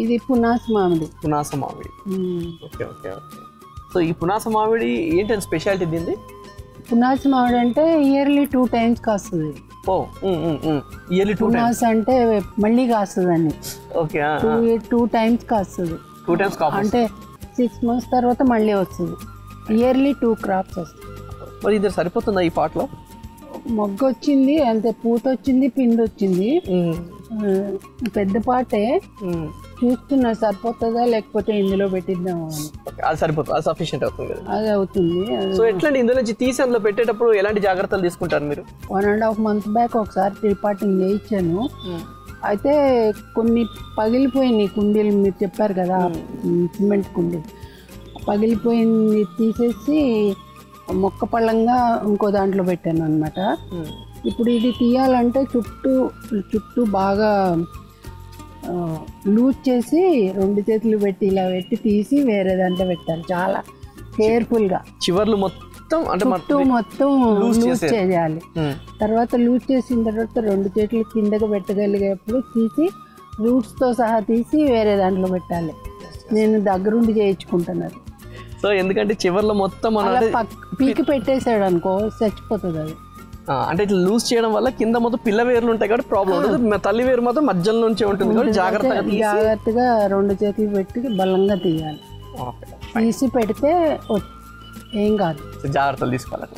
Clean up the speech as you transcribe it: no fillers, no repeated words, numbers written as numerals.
ఇది పునాస మామిడి. పునాస మామిడి. Okay okay okay. సో ఈ పునాస మామిడి ఏంటంటే స్పెషాలిటీ దీనిది? పునాస మామిడి అంటే ఇయర్లీ 2 times కాస్తుంది. ఓ ఇయర్లీ 2 times. పునాస అంటే మళ్ళీ కాస్తుందండి. ఓకే. 2 times కాస్తుంది. 2 times కాపు అంటే 6 months తర్వాత మళ్ళీ వస్తుంది. ఇయర్లీ 2 crops వస్తుంది. మరి ఇది సరిపోతుందా ఈ పాటలో? మొగ్గ వచ్చింది అంతే, పూత వచ్చింది, పిండి వచ్చింది. పెద్ద పాటే చూస్తున్నా సరిపోతుందా లేకపోతే ఇందులో పెట్టిద్దామా అని. అది సరిపోతుంది, అది సఫిషియెంట్ అవుతుంది కదా? అది అవుతుంది. సో ఎట్లాంటి ఇందులో నుంచి తీసి అందులో పెట్టేటప్పుడు ఎలాంటి జాగ్రత్తలు తీసుకుంటారు మీరు? 1.5 months బ్యాక్ ఒకసారి రీపాటింగ్ చేయించాను. అయితే కొన్ని పగిలిపోయినాయి కుండీలు, మీరు చెప్పారు కదా సిమెంట్ కుండీలు, పగిలిపోయింది తీసేసి మొక్క పళ్ళంగా ఇంకో దాంట్లో పెట్టాను అనమాట. ఇప్పుడు ఇది తీయాలంటే చుట్టూ బాగా లూజ్ చేసి 2 చేతులు పెట్టి ఇలా పెట్టి తీసి వేరే దాంట్లో పెట్టాలి, చాలా కేర్ఫుల్గా. చివర్లు మొత్తం అంటే మొత్తం లూజ్ చేయాలి. తర్వాత లూజ్ చేసిన తర్వాత 2 చేతులు కిందకి పెట్టగలిగేప్పుడు తీసి రూట్స్తో సహా తీసి వేరే దాంట్లో పెట్టాలి. నేను దగ్గరుండి చేయించుకుంటున్నాను. సో ఎందుకంటే చివర్లో మొత్తం పీకి పెట్టేసాడు అనుకో చచ్చిపోతుంది అది. అంటే ఇట్లా లూజ్ చేయడం వల్ల కింద మొత్తం పిల్ల వేర్లు ఉంటాయి కాబట్టి ప్రాబ్లం ఉండదు, తల్లి వేరు మాత్రం మధ్యలో నుంచే ఉంటుంది కాబట్టి జాగ్రత్తగా 2 చేతులు పెట్టి బలంగా తీయాలి. తీసి పెడితే ఏం కాదు, జాగ్రత్తలు తీసుకోవాలి.